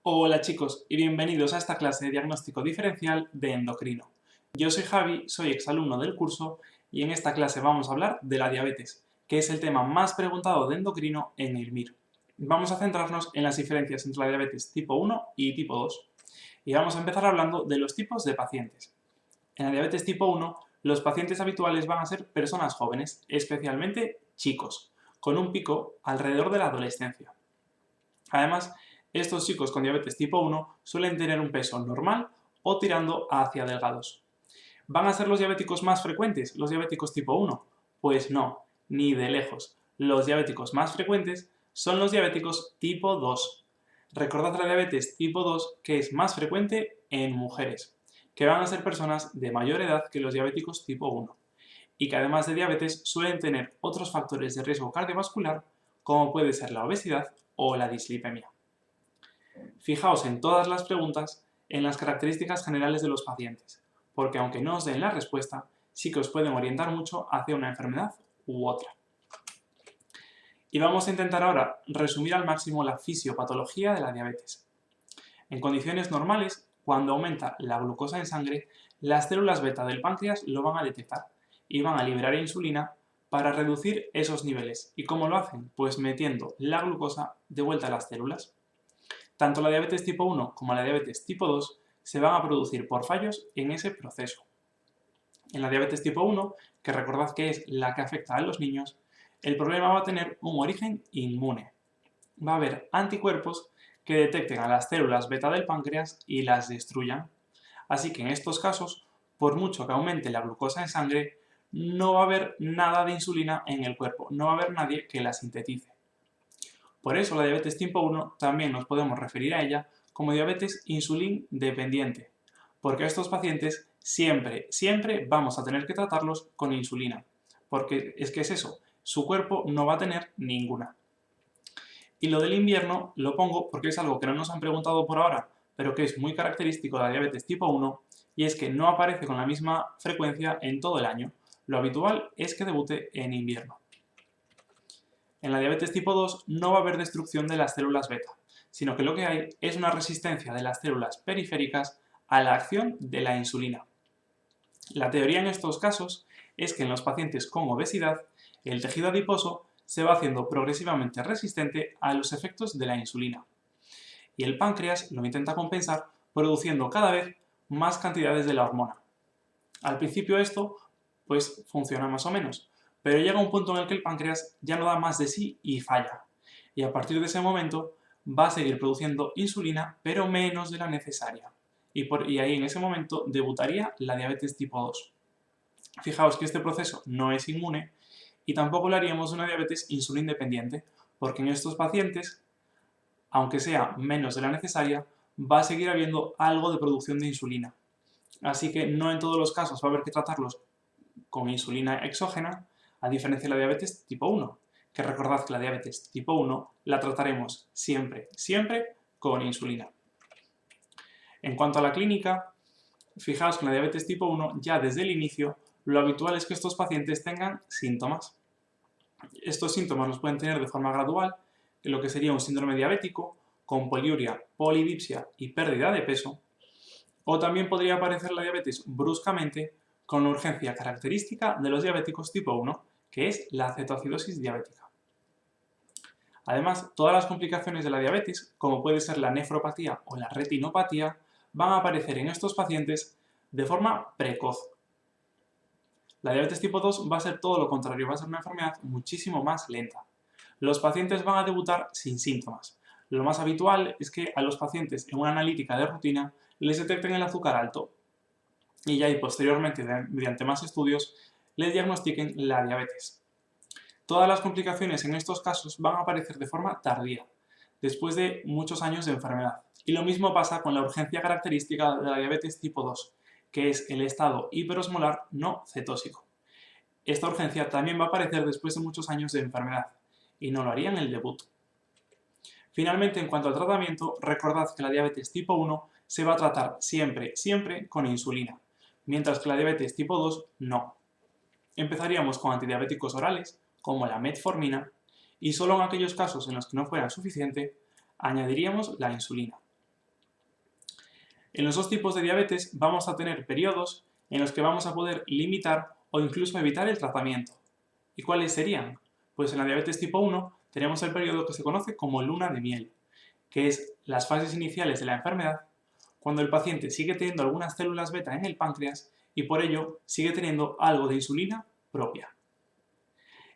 Hola chicos y bienvenidos a esta clase de diagnóstico diferencial de endocrino. Yo soy Javi, soy exalumno del curso y en esta clase vamos a hablar de la diabetes, que es el tema más preguntado de endocrino en el MIR. Vamos a centrarnos en las diferencias entre la diabetes tipo 1 y tipo 2 y vamos a empezar hablando de los tipos de pacientes. En la diabetes tipo 1, los pacientes habituales van a ser personas jóvenes, especialmente chicos, con un pico alrededor de la adolescencia. Además, estos chicos con diabetes tipo 1 suelen tener un peso normal o tirando hacia delgados. ¿Van a ser los diabéticos más frecuentes los diabéticos tipo 1? Pues no, ni de lejos. Los diabéticos más frecuentes son los diabéticos tipo 2. Recordad la diabetes tipo 2 que es más frecuente en mujeres, que van a ser personas de mayor edad que los diabéticos tipo 1 y que además de diabetes suelen tener otros factores de riesgo cardiovascular como puede ser la obesidad o la dislipemia. Fijaos en todas las preguntas en las características generales de los pacientes, porque aunque no os den la respuesta, sí que os pueden orientar mucho hacia una enfermedad u otra. Y vamos a intentar ahora resumir al máximo la fisiopatología de la diabetes. En condiciones normales, cuando aumenta la glucosa en sangre, las células beta del páncreas lo van a detectar y van a liberar insulina para reducir esos niveles. ¿Y cómo lo hacen? Pues metiendo la glucosa de vuelta a las células. Tanto la diabetes tipo 1 como la diabetes tipo 2 se van a producir por fallos en ese proceso. En la diabetes tipo 1, que recordad que es la que afecta a los niños, el problema va a tener un origen inmune. Va a haber anticuerpos que detecten a las células beta del páncreas y las destruyan. Así que en estos casos, por mucho que aumente la glucosa en sangre, no va a haber nada de insulina en el cuerpo, no va a haber nadie que la sintetice. Por eso la diabetes tipo 1 también nos podemos referir a ella como diabetes insulín dependiente, porque a estos pacientes siempre vamos a tener que tratarlos con insulina, porque es que es eso, su cuerpo no va a tener ninguna. Y lo del invierno lo pongo porque es algo que no nos han preguntado por ahora, pero que es muy característico de la diabetes tipo 1, y es que no aparece con la misma frecuencia en todo el año. Lo habitual es que debute en invierno. En la diabetes tipo 2 no va a haber destrucción de las células beta, sino que lo que hay es una resistencia de las células periféricas a la acción de la insulina. La teoría en estos casos es que en los pacientes con obesidad, el tejido adiposo se va haciendo progresivamente resistente a los efectos de la insulina. Y el páncreas lo intenta compensar produciendo cada vez más cantidades de la hormona. Al principio esto pues funciona más o menos, pero llega un punto en el que el páncreas ya no da más de sí y falla. Y a partir de ese momento va a seguir produciendo insulina, pero menos de la necesaria. Y ahí en ese momento debutaría la diabetes tipo 2. Fijaos que este proceso no es inmune y tampoco lo haríamos una diabetes insulín dependiente, porque en estos pacientes, aunque sea menos de la necesaria, va a seguir habiendo algo de producción de insulina. Así que no en todos los casos va a haber que tratarlos con insulina exógena, a diferencia de la diabetes tipo 1, que recordad que la diabetes tipo 1 la trataremos siempre con insulina. En cuanto a la clínica, fijaos que en la diabetes tipo 1 ya desde el inicio lo habitual es que estos pacientes tengan síntomas. Estos síntomas los pueden tener de forma gradual, en lo que sería un síndrome diabético, con poliuria, polidipsia y pérdida de peso, o también podría aparecer la diabetes bruscamente con una urgencia característica de los diabéticos tipo 1, que es la cetoacidosis diabética. Además, todas las complicaciones de la diabetes, como puede ser la nefropatía o la retinopatía, van a aparecer en estos pacientes de forma precoz. La diabetes tipo 2 va a ser todo lo contrario, va a ser una enfermedad muchísimo más lenta. Los pacientes van a debutar sin síntomas. Lo más habitual es que a los pacientes en una analítica de rutina les detecten el azúcar alto y ya y posteriormente, mediante más estudios, les diagnostiquen la diabetes. Todas las complicaciones en estos casos van a aparecer de forma tardía, después de muchos años de enfermedad. Y lo mismo pasa con la urgencia característica de la diabetes tipo 2, que es el estado hiperosmolar no cetósico. Esta urgencia también va a aparecer después de muchos años de enfermedad, y no lo haría en el debut. Finalmente, en cuanto al tratamiento, recordad que la diabetes tipo 1 se va a tratar siempre con insulina, mientras que la diabetes tipo 2 no. Empezaríamos con antidiabéticos orales, como la metformina, y solo en aquellos casos en los que no fuera suficiente, añadiríamos la insulina. En los dos tipos de diabetes vamos a tener periodos en los que vamos a poder limitar o incluso evitar el tratamiento. ¿Y cuáles serían? Pues en la diabetes tipo 1 tenemos el periodo que se conoce como luna de miel, que es las fases iniciales de la enfermedad, cuando el paciente sigue teniendo algunas células beta en el páncreas y por ello sigue teniendo algo de insulina propia.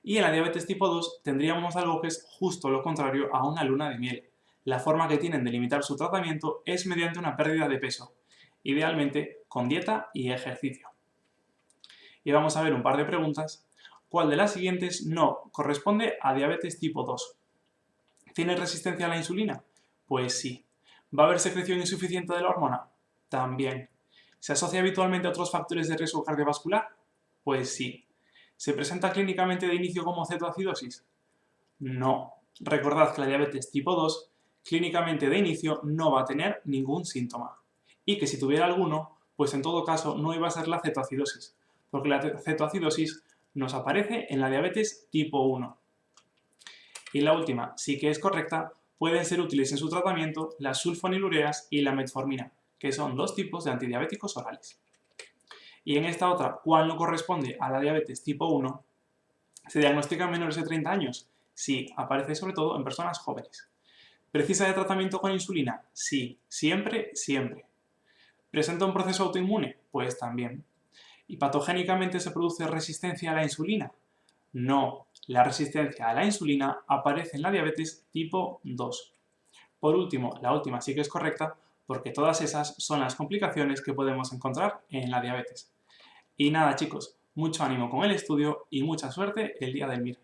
Y en la diabetes tipo 2 tendríamos algo que es justo lo contrario a una luna de miel. La forma que tienen de limitar su tratamiento es mediante una pérdida de peso, idealmente con dieta y ejercicio. Y vamos a ver un par de preguntas. ¿Cuál de las siguientes no corresponde a diabetes tipo 2? ¿Tiene resistencia a la insulina? Pues sí. ¿Va a haber secreción insuficiente de la hormona? También. ¿Se asocia habitualmente a otros factores de riesgo cardiovascular? Pues sí. ¿Se presenta clínicamente de inicio como cetoacidosis? No. Recordad que la diabetes tipo 2 clínicamente de inicio no va a tener ningún síntoma. Y que si tuviera alguno, pues en todo caso no iba a ser la cetoacidosis, porque la cetoacidosis nos aparece en la diabetes tipo 1. Y la última sí que es correcta, pueden ser útiles en su tratamiento las sulfonilureas y la metformina, que son dos tipos de antidiabéticos orales. Y en esta otra, ¿cuál no corresponde a la diabetes tipo 1? ¿Se diagnostica en menores de 30 años? Sí, aparece sobre todo en personas jóvenes. ¿Precisa de tratamiento con insulina? Sí, siempre, siempre. ¿Presenta un proceso autoinmune? Pues también. ¿Y patogénicamente se produce resistencia a la insulina? No, la resistencia a la insulina aparece en la diabetes tipo 2. Por último, la última sí que es correcta porque todas esas son las complicaciones que podemos encontrar en la diabetes. Y nada chicos, mucho ánimo con el estudio y mucha suerte el día del MIR.